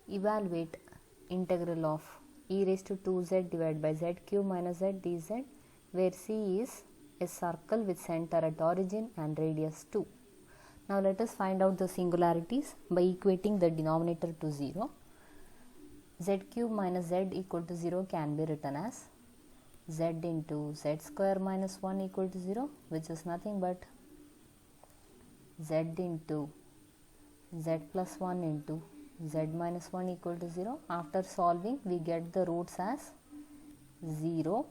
Evaluate integral of e raised to 2z divided by z cube minus z dz, where c is a circle with center at origin and radius 2. Now let us find out the singularities by equating the denominator to 0. Z cube minus z equal to 0 can be written as z into z square minus 1 equal to 0, which is nothing but z into z plus 1 into z minus 1 equal to 0. After solving, we get the roots as 0,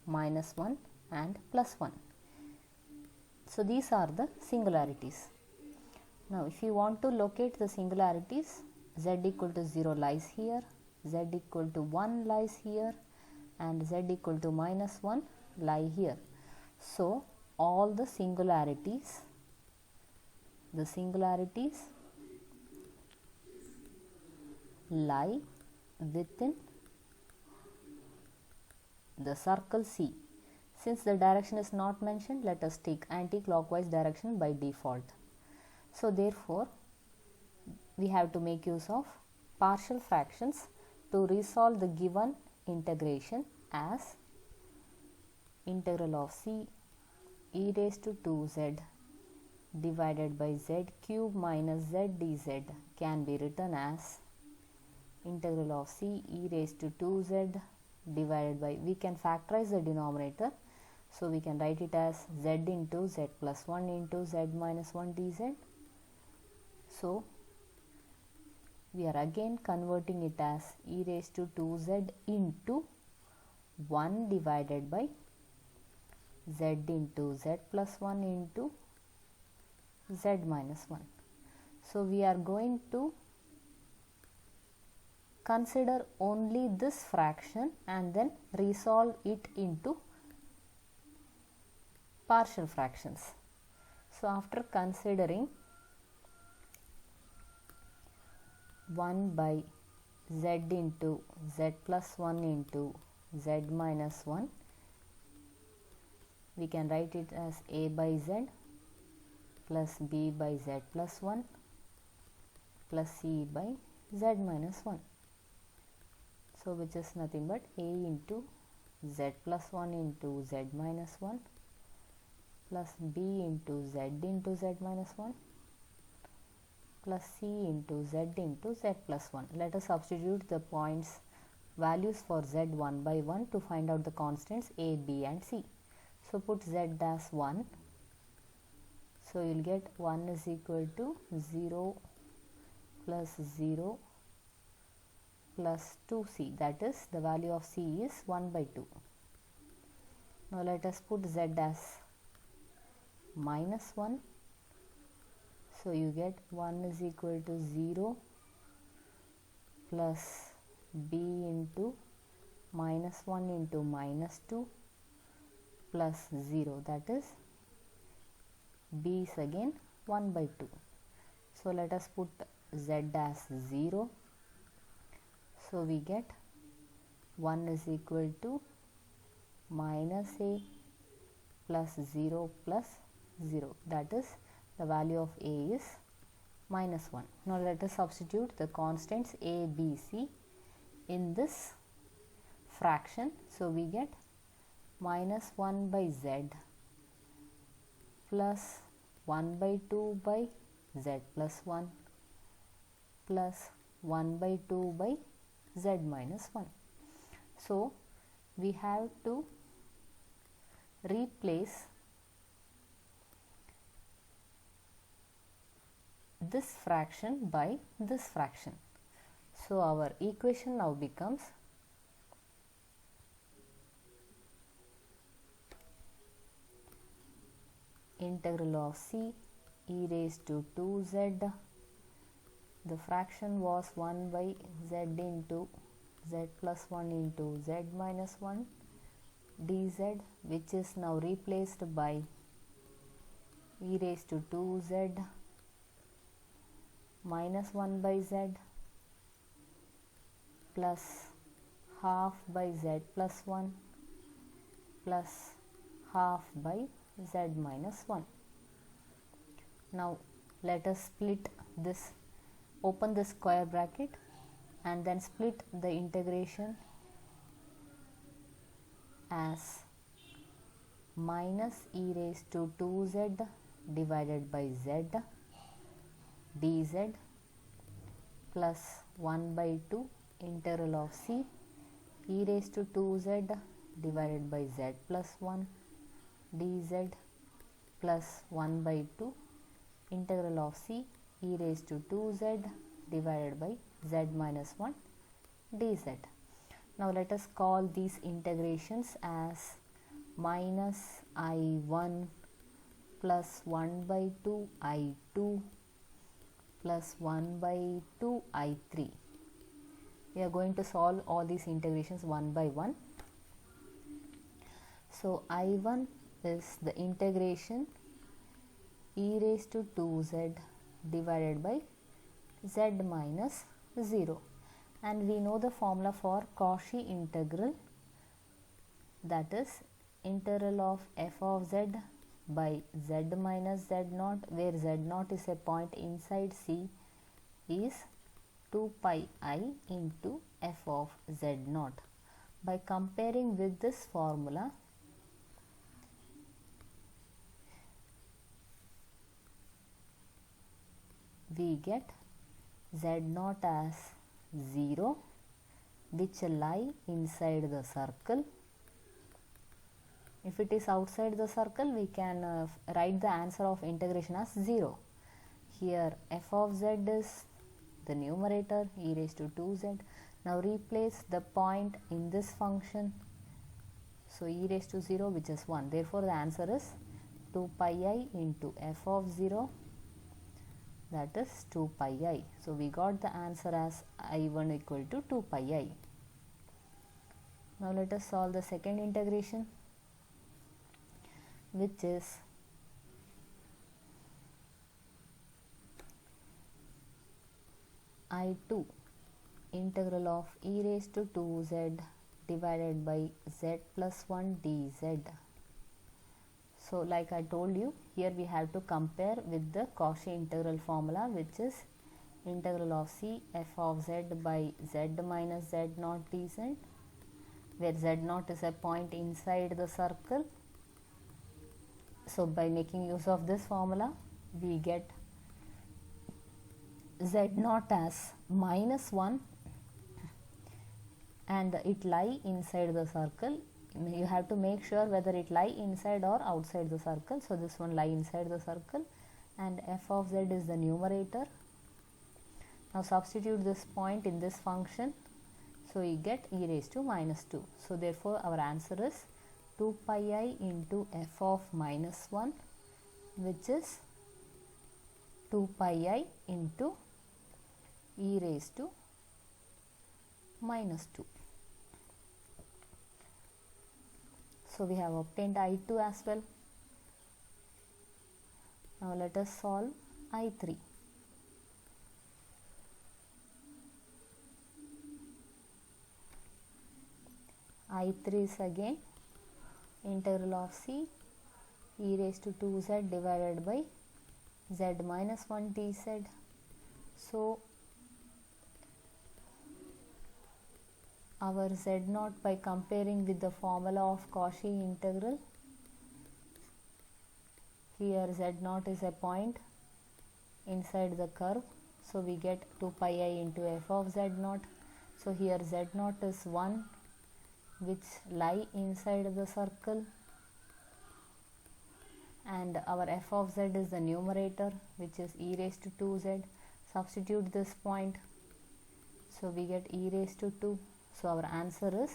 minus 1 and plus 1. So these are the singularities. Now if you want to locate the singularities, z equal to 0 lies here, z equal to 1 lies here, and z equal to minus 1 lie here. So all the singularities lie within the circle C. Since the direction is not mentioned, let us take anti-clockwise direction by default. So therefore, we have to make use of partial fractions to resolve the given integration as integral of C e raised to 2z divided by z cube minus z dz can be written as integral of C e raised to 2z divided by, we can factorize the denominator, so we can write it as z into z plus 1 into z minus 1 dz. So we are again converting it as e raised to 2z into 1 divided by z into z plus 1 into z minus 1. So we are going to consider only this fraction and then resolve it into partial fractions. So after considering 1 by z into z plus 1 into z minus 1, we can write it as a by z plus b by z plus 1 plus c by z minus 1. So which is nothing but a into z plus 1 into z minus 1 plus b into z minus 1 plus c into z plus 1. Let us substitute the points values for z 1 by 1 to find out the constants a, b and c. So put z as 1. So you will get 1 is equal to 0 plus 0 plus 2c, that is the value of c is 1 by 2. Now let us put z as minus 1. So you get 1 is equal to 0 plus b into minus 1 into minus 2 plus 0, that is b is again 1 by 2. So let us put z as 0. So we get 1 is equal to minus a plus 0 plus 0, that is the value of a is minus 1. Now let us substitute the constants a, b, c in this fraction. So we get minus 1 by z plus 1 by 2 by z plus 1 plus 1 by 2 by z minus 1. So we have to replace this fraction by this fraction. So our equation now becomes integral of c e raised to 2z, the fraction was 1 by z into z plus 1 into z minus 1 dz, which is now replaced by e raised to 2z minus 1 by z plus half by z plus 1 plus half by z minus 1. Now let us split this, open the square bracket and then split the integration as minus e raised to 2z divided by z dz plus 1 by 2 integral of c e raised to 2z divided by z plus 1 dz plus 1 by 2 integral of c e raised to 2z divided by z minus 1 dz. Now let us call these integrations as minus I1 plus 1 by 2 I2 plus 1 by 2 I3. We are going to solve all these integrations one by one. So I1 is the integration e raised to 2z divided by z minus 0, and we know the formula for Cauchy integral, that is integral of f of z by z minus z naught, where z naught is a point inside C, is 2 pi I into f of z naught. By comparing with this formula, we get z naught as 0, which lie inside the circle. If it is outside the circle, we can write the answer of integration as 0. Here f of z is the numerator, e raised to 2z. Now replace the point in this function. So e raised to 0, which is 1. Therefore the answer is 2 pi I into f of 0, that is 2 pi I. So we got the answer as I1 equal to 2 pi I. Now let us solve the second integration, which is I2 integral of e raised to 2z divided by z plus 1 dz. So like I told you, here we have to compare with the Cauchy integral formula, which is integral of c f of z by z minus z naught dz, where z naught is a point inside the circle. So by making use of this formula, we get z naught as minus 1, and it lie inside the circle. You have to make sure whether it lie inside or outside the circle. So this one lie inside the circle, and f of z is the numerator. Now substitute this point in this function, so you get e raised to minus 2. So therefore our answer is 2 pi I into f of minus 1, which is 2 pi I into e raised to minus 2. So we have obtained I2 as well. Now let us solve I3. I3 is again integral of c e raised to 2z divided by z minus 1 dz. So our z naught, by comparing with the formula of Cauchy integral, here z naught is a point inside the curve, so we get 2 pi I into f of z naught. So here z naught is 1, which lie inside the circle, and our f of z is the numerator, which is e raised to 2z. Substitute this point, so we get e raised to 2. So our answer is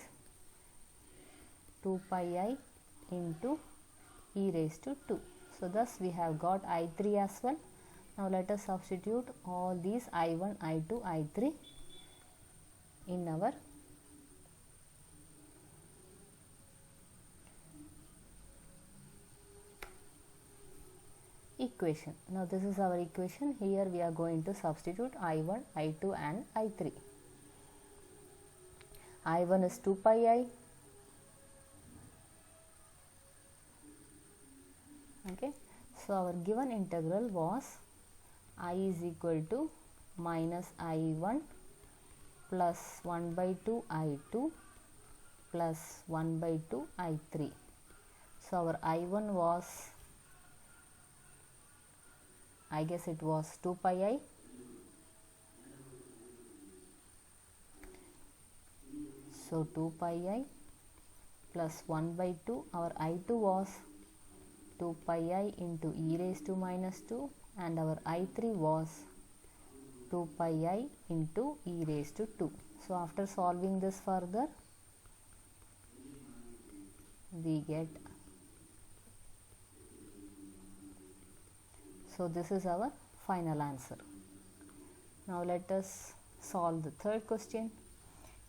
2 pi I into e raised to 2. So thus we have got I3 as well. Now let us substitute all these I1, I2, I3 in our equation. Now this is our equation. Here we are going to substitute I1, I2 and I3. I1 is 2 pi I. Okay. So our given integral was I is equal to minus I1 plus 1 by 2 I2 plus 1 by 2 I3. So our I1 was, I guess it was 2 pi I. So 2 pi I plus 1 by 2, our I2 was 2 pi I into e raised to minus 2, and our I3 was 2 pi I into e raised to 2. So after solving this further, we get, so this is our final answer. Now let us solve the third question.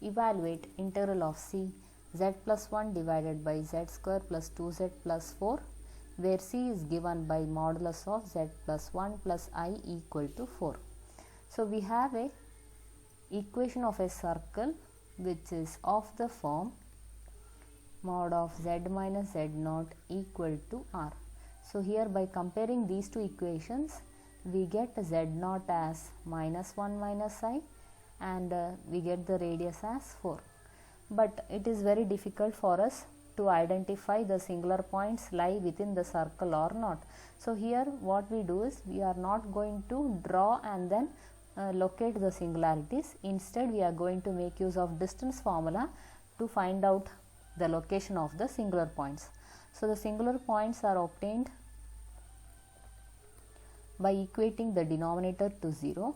Evaluate integral of c z plus 1 divided by z square plus 2z plus 4, where c is given by modulus of z plus 1 plus I equal to 4. So we have a equation of a circle which is of the form mod of z minus z naught equal to r. So here by comparing these two equations, we get z naught as minus 1 minus I, and we get the radius as 4. But it is very difficult for us to identify the singular points lie within the circle or not. So here what we do is, we are not going to draw and then locate the singularities. Instead we are going to make use of distance formula to find out the location of the singular points. So the singular points are obtained by equating the denominator to 0.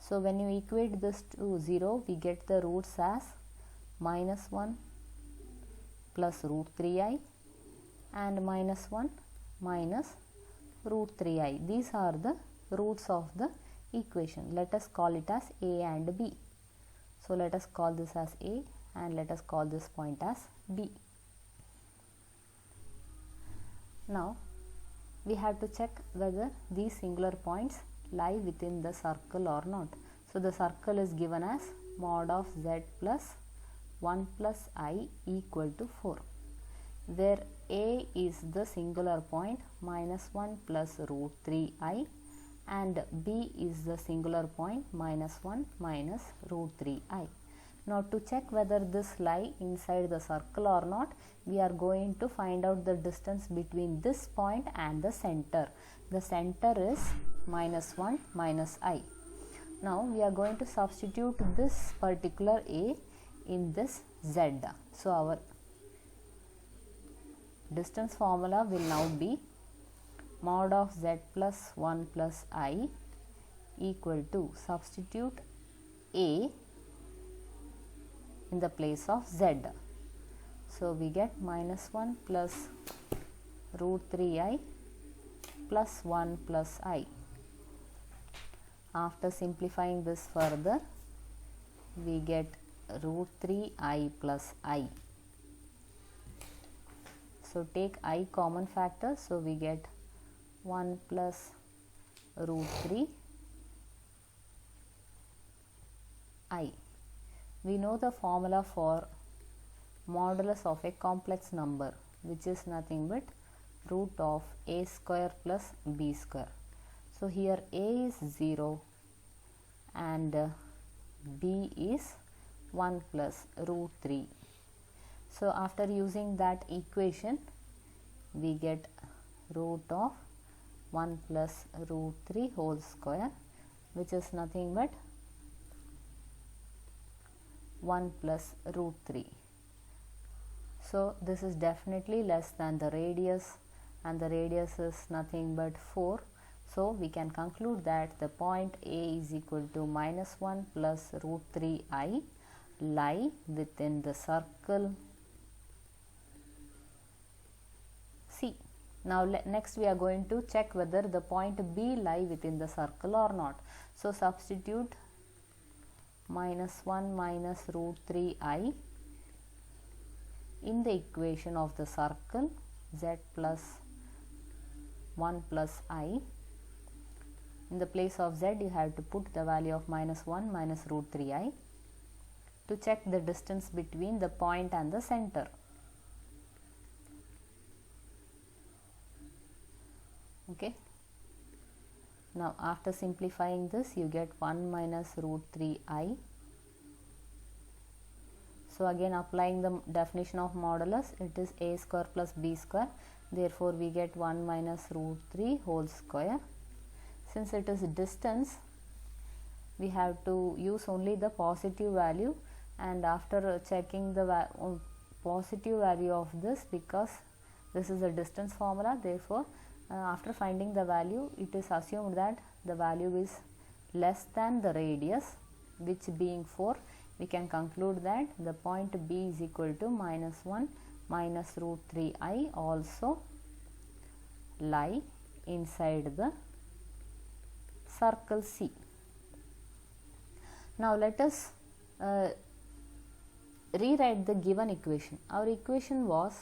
So when you equate this to 0, we get the roots as minus 1 plus root 3i and minus 1 minus root 3i. These are the roots of the equation. Let us call it as a and b. So let us call this as a and let us call this point as b. Now we have to check whether these singular points lie within the circle or not. So the circle is given as mod of z plus 1 plus I equal to 4, where a is the singular point minus 1 plus root 3i and b is the singular point minus 1 minus root 3i. Now to check whether this lie inside the circle or not, we are going to find out the distance between this point and the center. The center is minus 1 minus I. Now we are going to substitute this particular a in this z. So our distance formula will now be mod of z plus 1 plus I equal to, substitute a in the place of z. So we get minus 1 plus root 3i plus 1 plus I. After simplifying this further, we get root 3i plus I. So take I common factor, so we get 1 plus root 3 I. We know the formula for modulus of a complex number, which is nothing but root of a square plus b square. So here a is 0 and b is 1 plus root 3. So after using that equation, we get root of 1 plus root 3 whole square, which is nothing but 1 plus root 3. So this is definitely less than the radius, and the radius is nothing but 4. So we can conclude that the point A is equal to minus 1 plus root 3i lie within the circle C. Now next we are going to check whether the point B lie within the circle or not. So substitute minus 1 minus root 3i in the equation of the circle z plus 1 plus I. In the place of z, you have to put the value of minus 1 minus root 3i to check the distance between the point and the center. Okay. Now after simplifying this, you get 1 minus root 3i. So again applying the definition of modulus, it is a square plus b square. Therefore we get 1 minus root 3 whole square. Since it is distance, we have to use only the positive value, and after checking the positive value of this, because this is a distance formula, therefore after finding the value, it is assumed that the value is less than the radius, which being 4, we can conclude that the point B is equal to minus 1 minus root 3i also lie inside the circle C. Now let us rewrite the given equation. Our equation was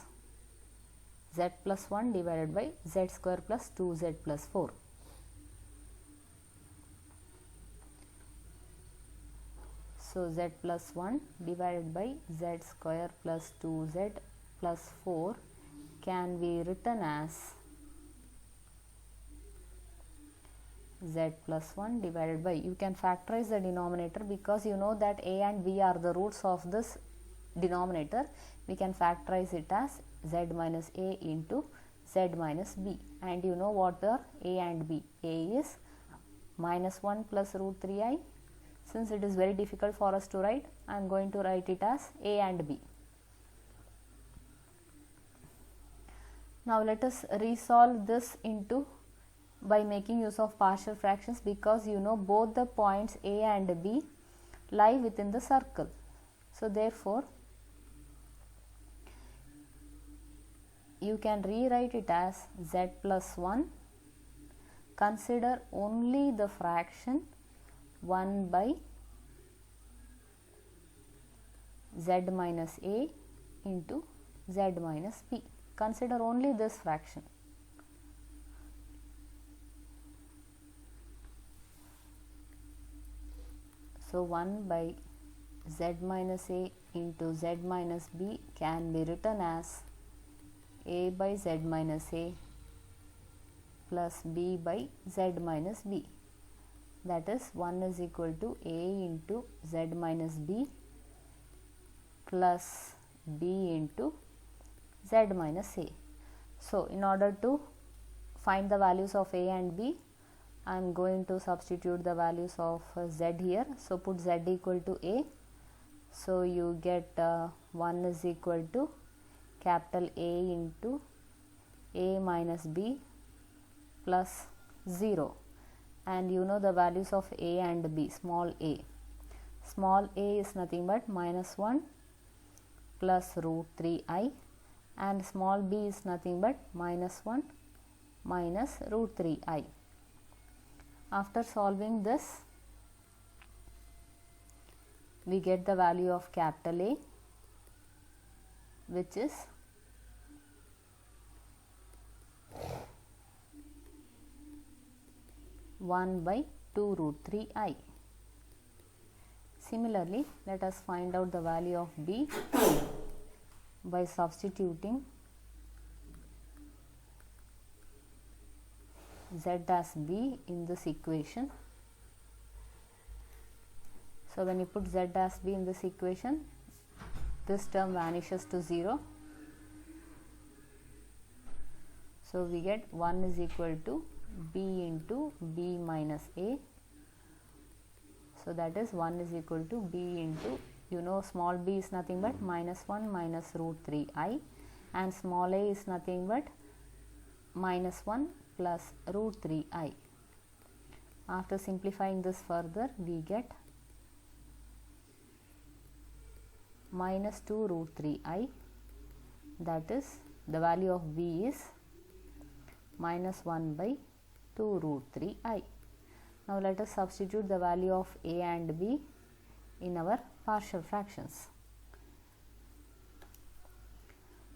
z plus 1 divided by z square plus 2z plus 4. So z plus 1 divided by z square plus 2z plus 4 can be written as z plus 1 divided by, you can factorize the denominator because you know that a and b are the roots of this denominator. We can factorize it as z minus a into z minus b, and you know what are a and b. A is minus 1 plus root 3i. Since it is very difficult for us to write, I am going to write it as a and b. Now let us resolve this into by making use of partial fractions, because you know both the points a and b lie within the circle. So therefore you can rewrite it as z plus 1. Consider only the fraction 1 by z minus a into z minus b. Consider only this fraction. So 1 by z minus a into z minus b can be written as a by z minus a plus b by z minus b. That is 1 is equal to a into z minus b plus b into z minus a. So in order to find the values of a and b, I am going to substitute the values of z here. So put z equal to a. So you get 1 is equal to capital A into a minus b plus 0. And you know the values of a and b. Small a is nothing but minus 1 plus root 3i, and small b is nothing but minus 1 minus root 3i. After solving this, we get the value of capital A, which is 1 by 2 root 3i. Similarly, let us find out the value of b by substituting z as b in this equation. So when you put z as b in this equation, this term vanishes to 0. So we get 1 is equal to b into b minus a. So that is 1 is equal to b into, you know, small b is nothing but minus 1 minus root 3i, and small a is nothing but minus 1 plus root 3i. After simplifying this further, we get minus 2 root 3i, that is the value of b is minus 1 by 2 root 3i. Now let us substitute the value of a and b in our partial fractions.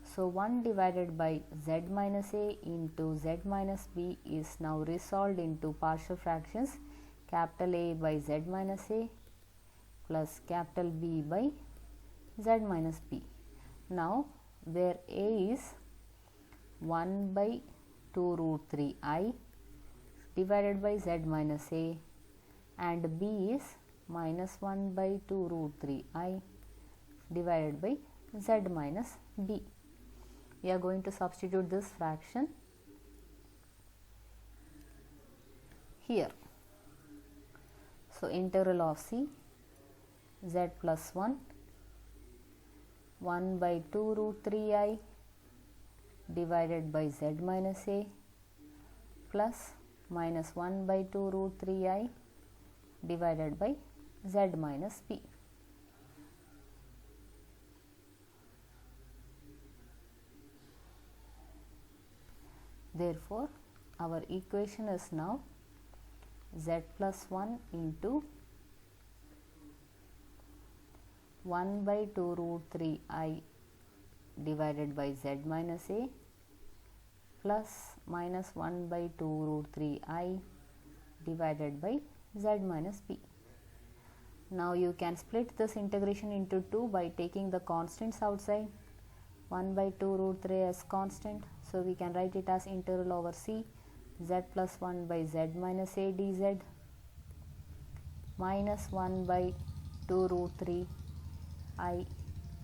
So 1 divided by z minus a into z minus b is now resolved into partial fractions capital A by z minus a plus capital B by z minus b. Now where a is 1 by 2 root 3i, divided by z minus a, and b is minus 1 by 2 root 3 I divided by z minus b. We are going to substitute this fraction here. So integral of c z plus 1 by 2 root 3I divided by z minus a plus minus 1 by 2 root 3I divided by z minus b. Therefore, our equation is now z plus 1 into 1 by 2 root 3I divided by z minus a plus minus 1 by 2 root 3I divided by z minus b. Now you can split this integration into 2 by taking the constants outside. 1 by 2 root 3 as constant, so we can write it as integral over c z plus 1 by z minus a dz minus 1 by 2 root 3 I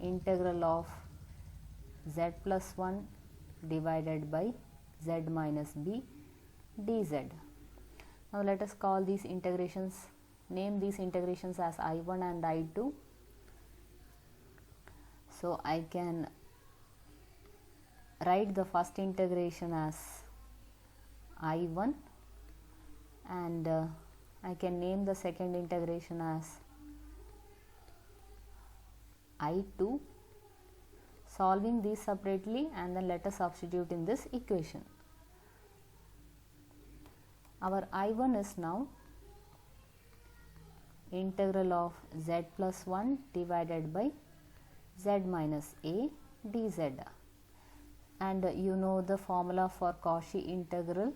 integral of z plus 1 divided by z minus b dz. Now let us call these integrations, name these integrations as I1 and I2. So I can write the first integration as I1, and I can name the second integration as I2, solving these separately, and then let us substitute in this equation. Our I1 is now integral of z plus 1 divided by z minus a dz, and you know the formula for Cauchy integral,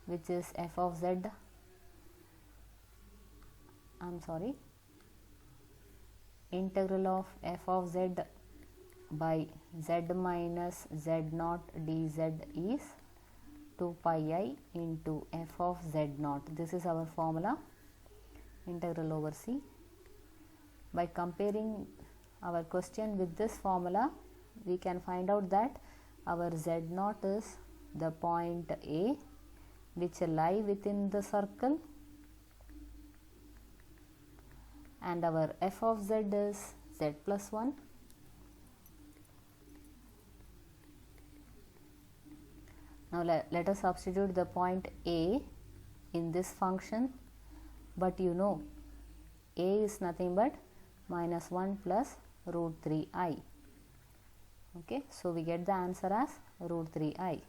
which is f of z, integral of f of z by z minus z naught dz is 2 pi I into f of z naught. This is our formula, integral over c. By comparing our question with this formula, we can find out that our z naught is the point A which lie within the circle, and our f of z is z plus 1. Now let us substitute the point A in this function, but you know A is nothing but minus 1 plus root 3I. Okay, so we get the answer as root 3I.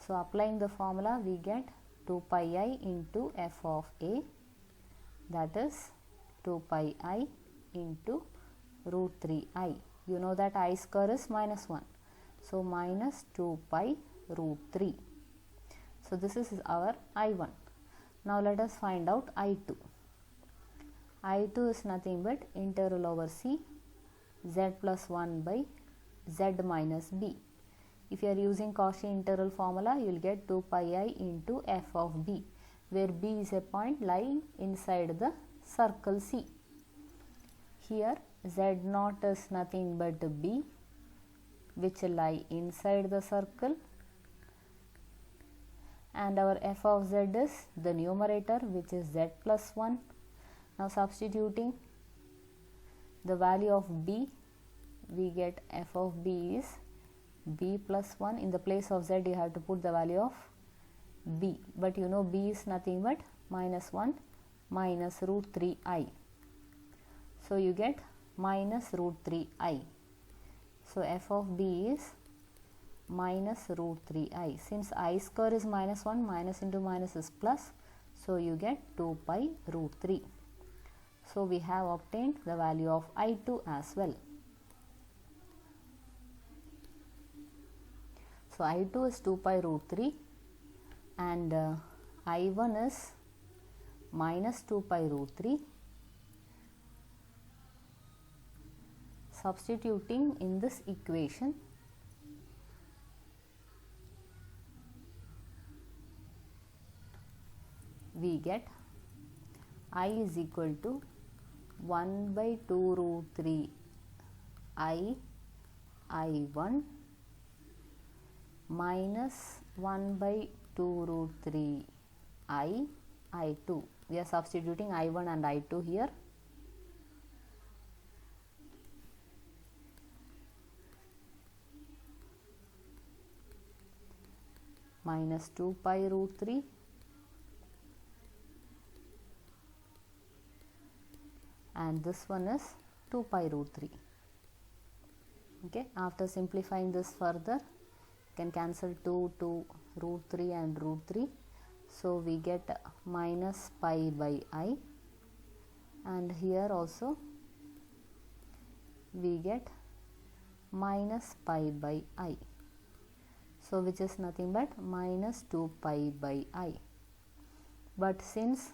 So applying the formula, we get 2 pi I into f of A, that is 2 pi I into root 3I. You know that I square is minus 1, so minus 2 pi root 3. So this is our I1. Now let us find out I2. I2 is nothing but integral over c z plus 1 by z minus b. If you are using Cauchy integral formula, you will get 2 pi I into f of b, where b is a point lying inside the circle C. Here z naught is nothing but b, which lie inside the circle, and our f of z is the numerator, which is z plus 1. Now substituting the value of b, we get f of b is b plus 1. In the place of z, you have to put the value of b, but you know b is nothing but minus 1 minus root 3I. So you get minus root 3I. So f of b is minus root 3I. Since I square is minus 1, minus into minus is plus, so you get 2 pi root 3. So we have obtained the value of I2 as well. So I2 is 2 pi root 3, and I1 is minus 2 pi root 3. Substituting in this equation, we get I is equal to 1 by 2 root 3 I1 minus 1 by 2 root 3 I2. We are substituting I1 and I2 here. Minus 2 pi root 3 and this one is 2 pi root 3. Okay, after simplifying this further, you can cancel 2 root 3 and root 3. So we get minus pi by I, and here also we get minus pi by I. So which is nothing but minus 2 pi by I. But since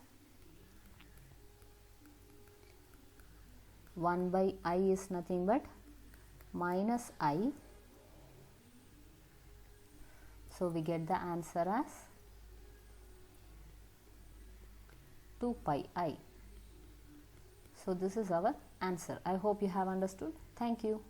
1 by I is nothing but minus I, so we get the answer as 2 pi I. So this is our answer. I hope you have understood. Thank you.